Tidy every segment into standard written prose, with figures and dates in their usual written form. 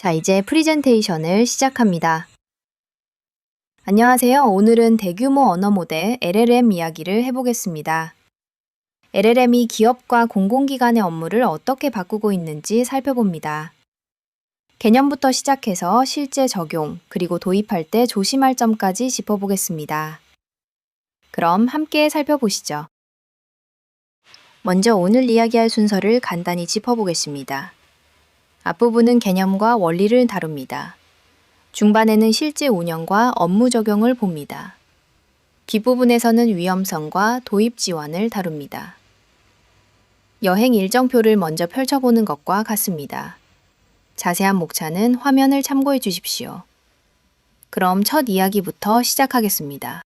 자, 이제 프리젠테이션을 시작합니다. 안녕하세요. 오늘은 대규모 언어 모델 LLM 이야기를 해보겠습니다. LLM이 기업과 공공기관의 업무를 어떻게 바꾸고 있는지 살펴봅니다. 개념부터 시작해서 실제 적용, 그리고 도입할 때 조심할 점까지 짚어보겠습니다. 그럼 함께 살펴보시죠. 먼저 오늘 이야기할 순서를 간단히 짚어보겠습니다. 앞부분은 개념과 원리를 다룹니다. 중반에는 실제 운영과 업무 적용을 봅니다. 뒷부분에서는 위험성과 도입 지원을 다룹니다. 여행 일정표를 먼저 펼쳐보는 것과 같습니다. 자세한 목차는 화면을 참고해 주십시오. 그럼 첫 이야기부터 시작하겠습니다.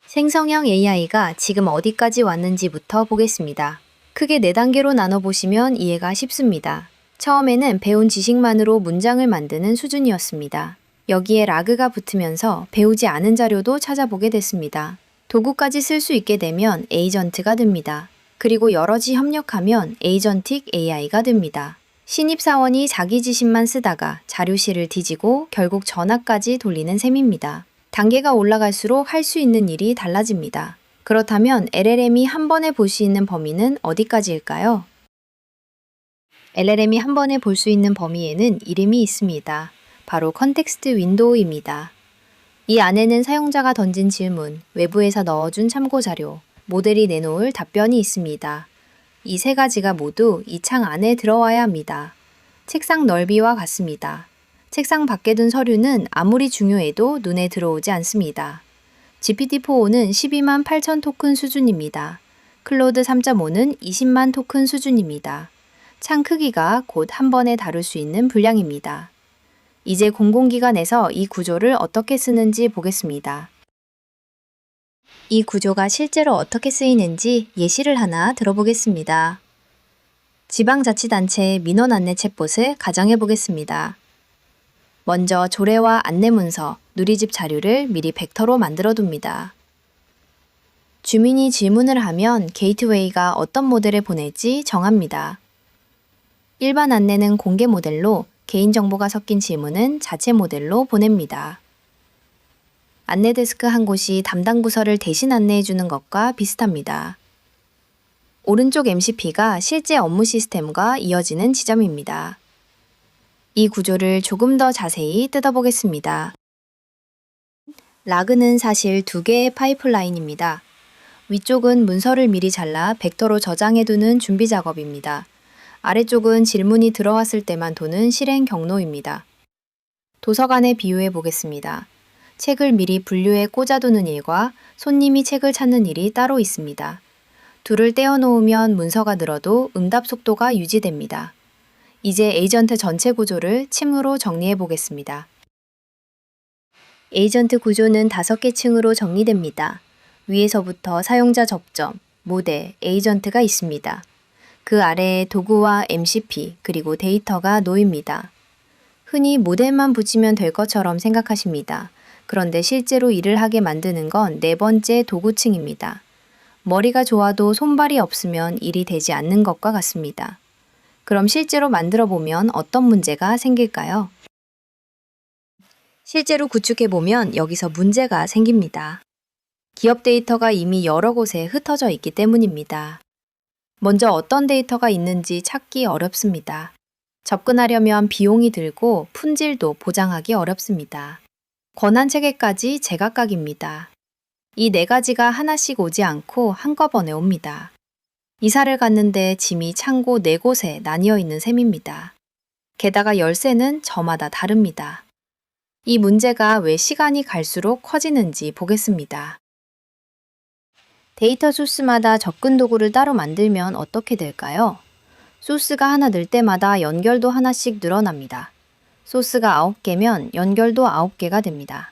생성형 AI가 지금 어디까지 왔는지부터 보겠습니다. 크게 4단계로 나눠보시면 이해가 쉽습니다. 처음에는 배운 지식만으로 문장을 만드는 수준이었습니다. 여기에 라그가 붙으면서 배우지 않은 자료도 찾아보게 됐습니다. 도구까지 쓸 수 있게 되면 에이전트가 됩니다. 그리고 여럿이 협력하면 에이전틱 AI가 됩니다. 신입사원이 자기 지식만 쓰다가 자료실을 뒤지고 결국 전화까지 돌리는 셈입니다. 단계가 올라갈수록 할 수 있는 일이 달라집니다. 그렇다면 LLM이 한 번에 볼 수 있는 범위는 어디까지일까요? LLM이 한 번에 볼 수 있는 범위에는 이름이 있습니다. 바로 컨텍스트 윈도우입니다. 이 안에는 사용자가 던진 질문, 외부에서 넣어준 참고자료, 모델이 내놓을 답변이 있습니다. 이 3가지가 모두 이 창 안에 들어와야 합니다. 책상 넓이와 같습니다. 책상 밖에 둔 서류는 아무리 중요해도 눈에 들어오지 않습니다. GPT-4오는 12만 8천 토큰 수준입니다. 클로드 3.5는 20만 토큰 수준입니다. 창 크기가 곧 한 번에 다룰 수 있는 분량입니다. 이제 공공기관에서 이 구조를 어떻게 쓰는지 보겠습니다. 이 구조가 실제로 어떻게 쓰이는지 예시를 하나 들어보겠습니다. 지방자치단체의 민원 안내 챗봇을 가정해 보겠습니다. 먼저 조례와 안내문서, 누리집 자료를 미리 벡터로 만들어 둡니다. 주민이 질문을 하면 게이트웨이가 어떤 모델을 보낼지 정합니다. 일반 안내는 공개 모델로, 개인정보가 섞인 질문은 자체 모델로 보냅니다. 안내 데스크 한 곳이 담당 부서를 대신 안내해 주는 것과 비슷합니다. 오른쪽 MCP가 실제 업무 시스템과 이어지는 지점입니다. 이 구조를 조금 더 자세히 뜯어보겠습니다. 라그는 사실 2개의 파이프라인입니다. 위쪽은 문서를 미리 잘라 벡터로 저장해두는 준비 작업입니다. 아래쪽은 질문이 들어왔을 때만 도는 실행 경로입니다. 도서관에 비유해 보겠습니다. 책을 미리 분류해 꽂아두는 일과 손님이 책을 찾는 일이 따로 있습니다. 둘을 떼어놓으면 문서가 늘어도 응답 속도가 유지됩니다. 이제 에이전트 전체 구조를 층으로 정리해 보겠습니다. 에이전트 구조는 5개 층으로 정리됩니다. 위에서부터 사용자 접점, 모델, 에이전트가 있습니다. 그 아래에 도구와 MCP, 그리고 데이터가 놓입니다. 흔히 모델만 붙이면 될 것처럼 생각하십니다. 그런데 실제로 일을 하게 만드는 건 4번째 도구층입니다. 머리가 좋아도 손발이 없으면 일이 되지 않는 것과 같습니다. 그럼 실제로 만들어 보면 어떤 문제가 생길까요? 실제로 구축해 보면 여기서 문제가 생깁니다. 기업 데이터가 이미 여러 곳에 흩어져 있기 때문입니다. 먼저 어떤 데이터가 있는지 찾기 어렵습니다. 접근하려면 비용이 들고 품질도 보장하기 어렵습니다. 권한 체계까지 제각각입니다. 이 4가지가 하나씩 오지 않고 한꺼번에 옵니다. 이사를 갔는데 짐이 창고 4곳에 나뉘어 있는 셈입니다. 게다가 열쇠는 저마다 다릅니다. 이 문제가 왜 시간이 갈수록 커지는지 보겠습니다. 데이터 소스마다 접근 도구를 따로 만들면 어떻게 될까요? 소스가 하나 늘 때마다 연결도 하나씩 늘어납니다. 소스가 9개면 연결도 9개가 됩니다.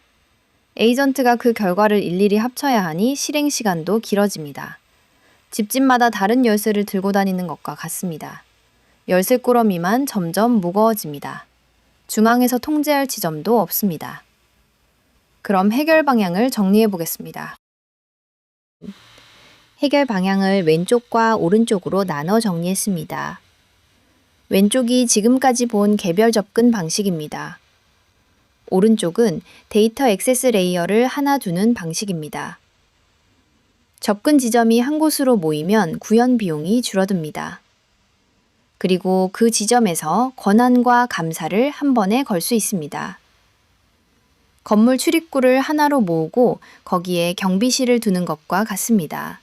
에이전트가 그 결과를 일일이 합쳐야 하니 실행 시간도 길어집니다. 집집마다 다른 열쇠를 들고 다니는 것과 같습니다. 열쇠 꾸러미만 점점 무거워집니다. 중앙에서 통제할 지점도 없습니다. 그럼 해결 방향을 정리해 보겠습니다. 해결 방향을 왼쪽과 오른쪽으로 나눠 정리했습니다. 왼쪽이 지금까지 본 개별 접근 방식입니다. 오른쪽은 데이터 액세스 레이어를 하나 두는 방식입니다. 접근 지점이 한 곳으로 모이면 구현 비용이 줄어듭니다. 그리고 그 지점에서 권한과 감사를 한 번에 걸 수 있습니다. 건물 출입구를 하나로 모으고 거기에 경비실을 두는 것과 같습니다.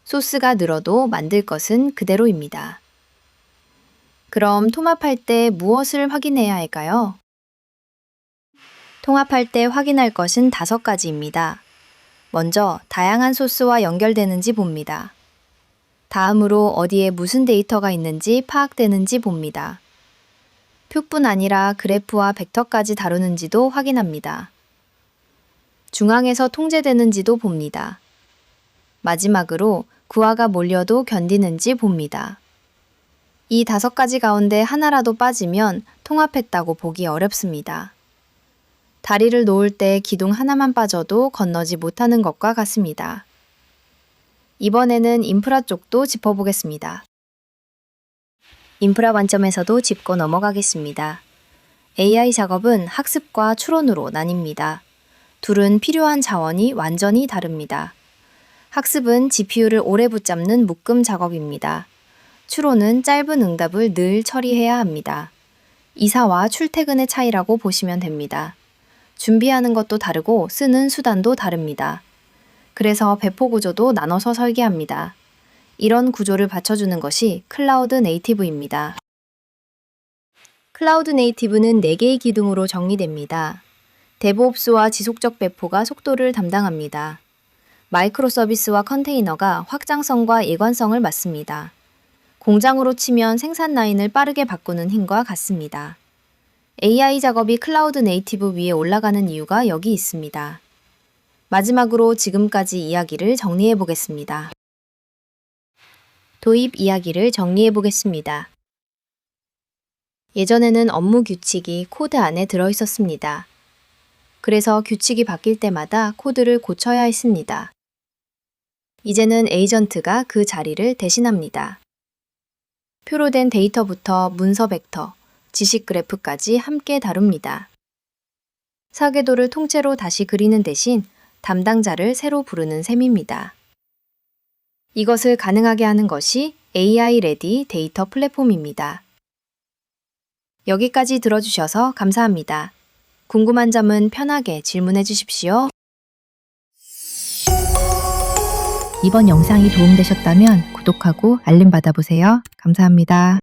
소스가 늘어도 만들 것은 그대로입니다. 그럼 통합할 때 무엇을 확인해야 할까요? 통합할 때 확인할 것은 5가지입니다. 먼저 다양한 소스와 연결되는지 봅니다. 다음으로 어디에 무슨 데이터가 있는지 파악되는지 봅니다. 표뿐 아니라 그래프와 벡터까지 다루는지도 확인합니다. 중앙에서 통제되는지도 봅니다. 마지막으로 구화가 몰려도 견디는지 봅니다. 이 5가지 가운데 하나라도 빠지면 통합했다고 보기 어렵습니다. 다리를 놓을 때 기둥 하나만 빠져도 건너지 못하는 것과 같습니다. 이번에는 인프라 쪽도 짚어보겠습니다. 인프라 관점에서도 짚고 넘어가겠습니다. AI 작업은 학습과 추론으로 나뉩니다. 둘은 필요한 자원이 완전히 다릅니다. 학습은 GPU를 오래 붙잡는 묶음 작업입니다. 추론은 짧은 응답을 늘 처리해야 합니다. 이사와 출퇴근의 차이라고 보시면 됩니다. 준비하는 것도 다르고 쓰는 수단도 다릅니다. 그래서 배포 구조도 나눠서 설계합니다. 이런 구조를 받쳐주는 것이 클라우드 네이티브입니다. 클라우드 네이티브는 4개의 기둥으로 정리됩니다. 데브옵스와 지속적 배포가 속도를 담당합니다. 마이크로 서비스와 컨테이너가 확장성과 예관성을 맡습니다. 공장으로 치면 생산 라인을 빠르게 바꾸는 힘과 같습니다. AI 작업이 클라우드 네이티브 위에 올라가는 이유가 여기 있습니다. 마지막으로 지금까지 이야기를 정리해 보겠습니다. 도입 이야기를 정리해 보겠습니다. 예전에는 업무 규칙이 코드 안에 들어 있었습니다. 그래서 규칙이 바뀔 때마다 코드를 고쳐야 했습니다. 이제는 에이전트가 그 자리를 대신합니다. 표로 된 데이터부터 문서 벡터, 지식 그래프까지 함께 다룹니다. 설계도를 통째로 다시 그리는 대신 담당자를 새로 부르는 셈입니다. 이것을 가능하게 하는 것이 AI 레디 데이터 플랫폼입니다. 여기까지 들어주셔서 감사합니다. 궁금한 점은 편하게 질문해 주십시오. 이번 영상이 도움되셨다면 구독하고 알림 받아보세요. 감사합니다.